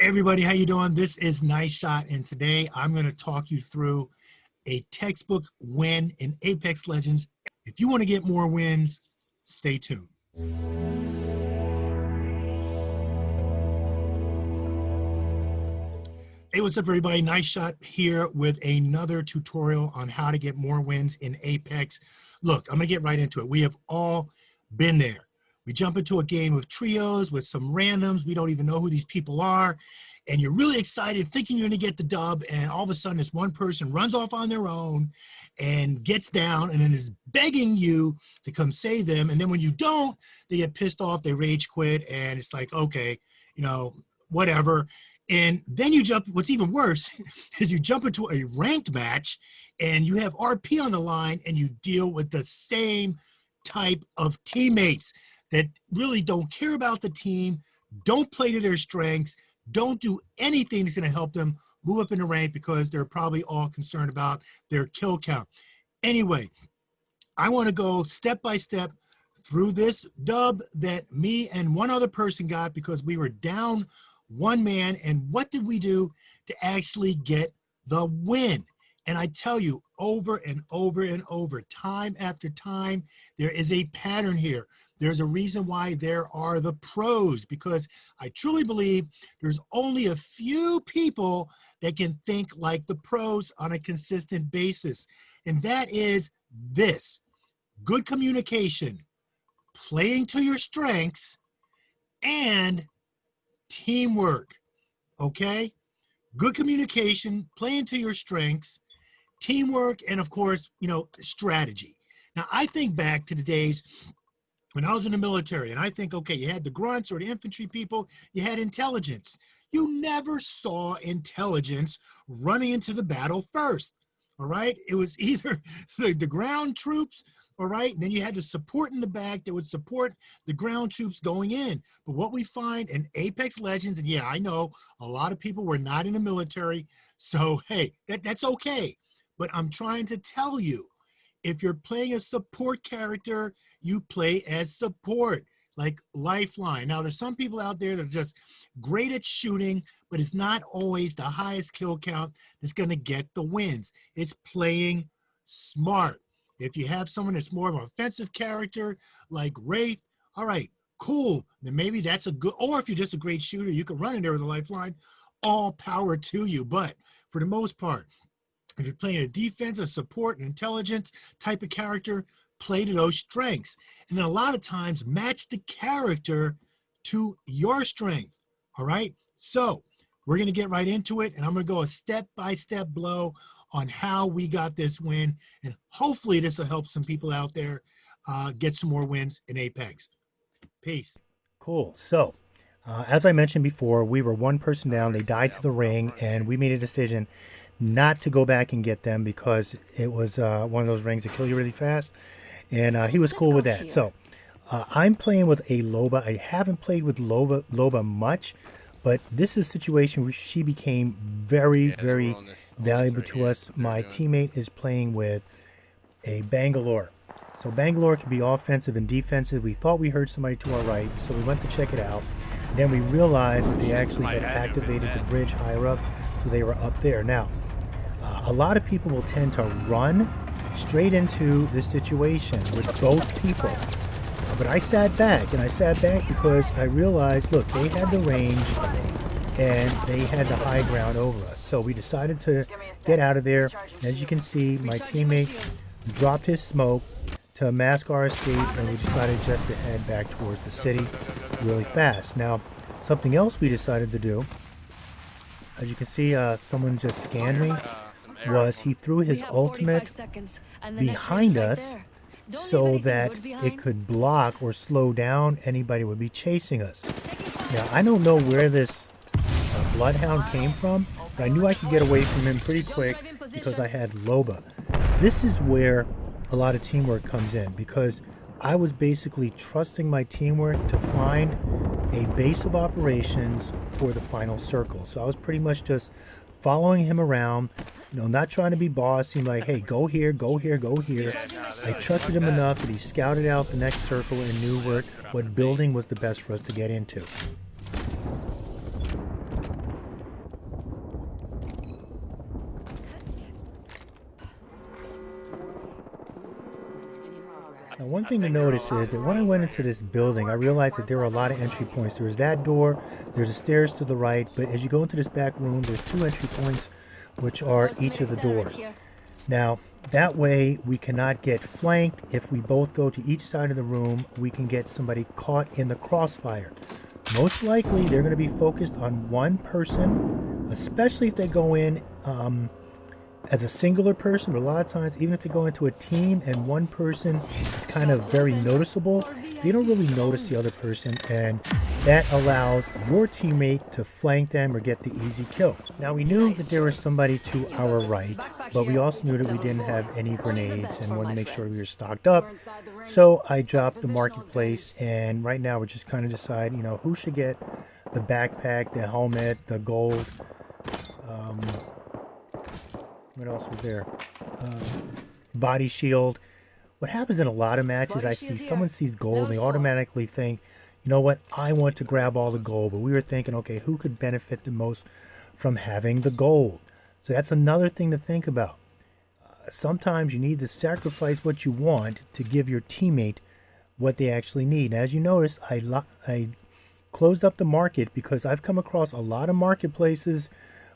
Everybody, how you doing? This is Nice Shot, and today I'm going to talk you through a textbook win in Apex Legends. If you want to get more wins, stay tuned. Hey, what's up, everybody? Nice Shot here with another tutorial on how to get more wins in Apex. Look, I'm going to get right into it. We have all been there. We jump into a game with trios, with some randoms. We don't even know who these people are. And you're really excited, thinking you're going to get the dub. And all of a sudden, this one person runs off on their own and gets down and then is begging you to come save them. And then when you don't, they get pissed off, they rage quit. And it's like, okay, whatever. And then you jump, what's even worse is you jump into a ranked match and you have RP on the line and you deal with the same type of teammates that really don't care about the team, don't play to their strengths, don't do anything that's going to help them move up in the rank because they're probably all concerned about their kill count. Anyway, I want to go step by step through this dub that me and one other person got because we were down one man. And what did we do to actually get the win? And I tell you, over and over and over, time after time, there is a pattern here. There's a reason why there are the pros, because I truly believe there's only a few people that can think like the pros on a consistent basis. And that is this: good communication, playing to your strengths, and teamwork, okay? Good communication, playing to your strengths, teamwork, and of course, strategy. Now, I think back to the days when I was in the military, and I think, okay, you had the grunts or the infantry people, you had intelligence. You never saw intelligence running into the battle first, all right? It was either the ground troops, all right, and then you had the support in the back that would support the ground troops going in. But what we find in Apex Legends, and yeah, I know a lot of people were not in the military, so hey, that's okay. But I'm trying to tell you, if you're playing a support character, you play as support, like Lifeline. Now, there's some people out there that are just great at shooting, but it's not always the highest kill count that's going to get the wins. It's playing smart. If you have someone that's more of an offensive character, like Wraith, all right, cool. Then maybe that's a good, or if you're just a great shooter, you can run in there with a Lifeline. All power to you. But for the most part, if you're playing a defensive, support, and intelligence type of character, play to those strengths. And then a lot of times match the character to your strength, all right? So we're going to get right into it, and I'm going to go a step-by-step blow on how we got this win, and hopefully this will help some people out there get some more wins in Apex. Peace. Cool. So as I mentioned before, we were one person down. They died to the ring, and we made a decision not to go back and get them because it was one of those rings that kill you really fast, and he was cool with that. So I'm playing with a Loba. I haven't played with Loba much, but this is a situation where she became very, very valuable to us. My teammate is playing with a Bangalore. So Bangalore can be offensive and defensive. We thought we heard somebody to our right, so we went to check it out. And then we realized that they actually had activated the bridge higher up, so they were up there. Now, a lot of people will tend to run straight into this situation with both people. But I sat back, and I sat back because I realized, look, they had the range and they had the high ground over us. So we decided to get out of there. As you can see, my teammate dropped his smoke to mask our escape, and we decided just to head back towards the city really fast. Now, something else we decided to do, as you can see, someone just scanned me, was he threw his ultimate behind us so that it could block or slow down anybody who would be chasing us. Now, I don't know where this Bloodhound came from, but I knew I could get away from him pretty quick because I had Loba. This is where a lot of teamwork comes in, because I was basically trusting my teamwork to find a base of operations for the final circle. So I was pretty much just following him around, not trying to be bossy, like, hey, go here, go here, go here. I trusted him enough that he scouted out the next circle and knew what building was the best for us to get into. Now, one thing to notice is that when I went into this building, I realized that there were a lot of entry points. There was that door, there's the stairs to the right, but as you go into this back room, there's 2 entry points, which are each of the doors. Now, that way we cannot get flanked. If we both go to each side of the room, we can get somebody caught in the crossfire. Most likely, they're going to be focused on one person, especially if they go in as a singular person. But a lot of times, even if they go into a team and one person is kind of very noticeable, they don't really notice the other person, and that allows your teammate to flank them or get the easy kill. Now, we knew that there was somebody to our right, but we also knew that we didn't have any grenades and wanted to make sure we were stocked up. So I dropped the marketplace, and right now we're just kind of deciding, who should get the backpack, the helmet, the gold. What else was there? Body shield. What happens in a lot of matches, I see someone sees gold and they automatically think, you know what, I want to grab all the gold. But we were thinking, okay, who could benefit the most from having the gold? So that's another thing to think about. Sometimes you need to sacrifice what you want to give your teammate what they actually need. And as you notice, I closed up the market because I've come across a lot of marketplaces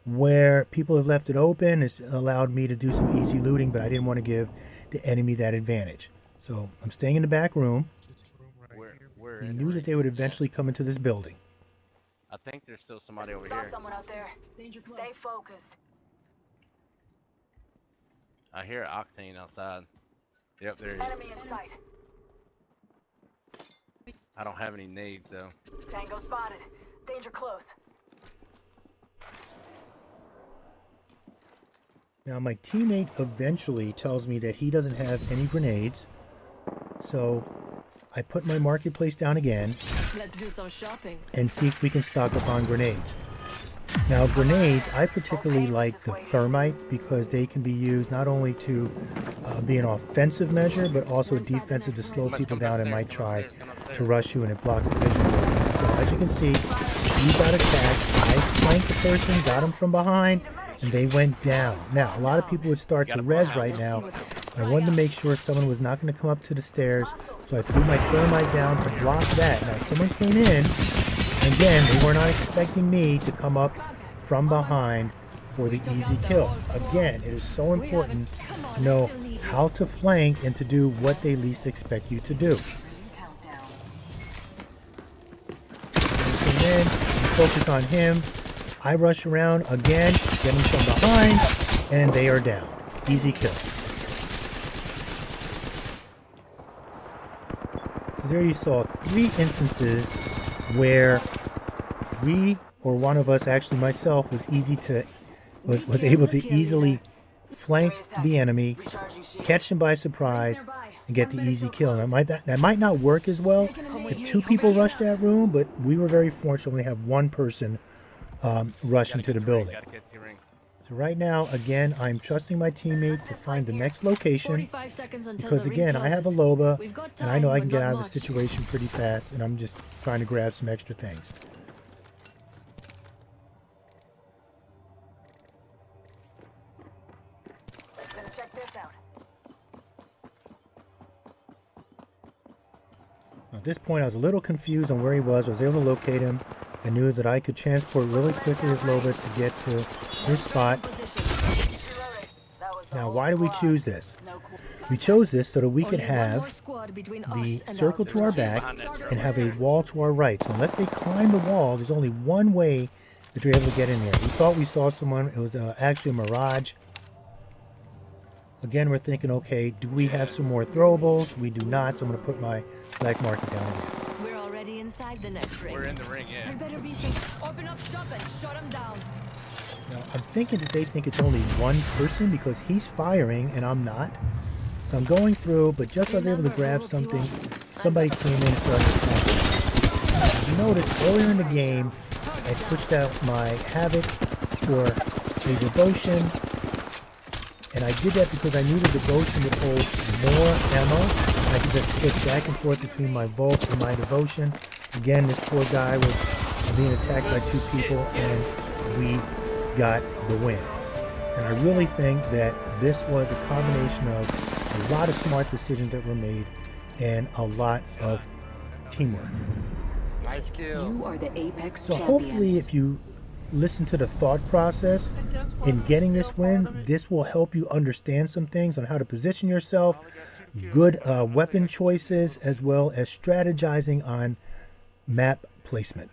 where people have left it open. It's allowed me to do some easy looting, but I didn't want to give the enemy that advantage. So I'm staying in the back room. We knew that they would eventually come into this building. I think there's still somebody over here. Saw someone out there. Stay focused. I hear Octane outside. Yep, there he is. Enemy in sight. I don't have any nades though. Tango spotted. Danger close. Now my teammate eventually tells me that he doesn't have any grenades, so I put my marketplace down again. Let's do some shopping and see if we can stock up on grenades. Now grenades, I particularly like the thermite because they can be used not only to be an offensive measure, but also defensive to slow people down and might try to rush you, and it blocks the vision a little bit. So as you can see, you got attacked. I flanked the person, got him from behind, and they went down. Now, a lot of people would start to res right now. I wanted to make sure someone was not going to come up to the stairs, so I threw my thermite down to block that. Now, someone came in, and again, they were not expecting me to come up from behind for the easy kill. Again, it is so important to know how to flank and to do what they least expect you to do. And then focus on him. I rush around again, get him from behind, and they are down. Easy kill. So there you saw 3 instances where we, or one of us, actually myself, was able to easily flank the enemy, catch him by surprise, and get the easy kill. Now, that might not work as well if 2 people rush that room, but we were very fortunate to only have 1 person rush into the building. So right now, again, I'm trusting my teammate to find the next location because, again, I have a Loba and I know I can get out of the situation pretty fast, and I'm just trying to grab some extra things. Gonna check this out. At this point, I was a little confused on where he was. I was able to locate him. I knew that I could transport really quickly his Loba to get to his spot. Now, why did we choose this? We chose this so that we could have the circle to our back and have a wall to our right. So unless they climb the wall, there's only one way that you're able to get in there. We thought we saw someone. It was actually a mirage. Again, we're thinking, okay, do we have some more throwables? We do not, so I'm going to put my black market down again. We're already inside the next ring. We're in the ring, yeah. Better be safe. Open up shop and shut him down. Now, I'm thinking that they think it's only one person because he's firing and I'm not. So I'm going through, but just as I was able to grab something, somebody came in and started attacking. As you notice, earlier in the game, I switched out my Havoc for a Devotion. And I did that because I knew the Devotion would hold more ammo. I could just switch back and forth between my Volt and my Devotion. Again, this poor guy was being attacked by 2 people, and we got the win. And I really think that this was a combination of a lot of smart decisions that were made and a lot of teamwork. Nice kill. You are the Apex So champions. hopefully if you listen to the thought process in getting this win, this will help you understand some things on how to position yourself, good weapon choices, as well as strategizing on map placement.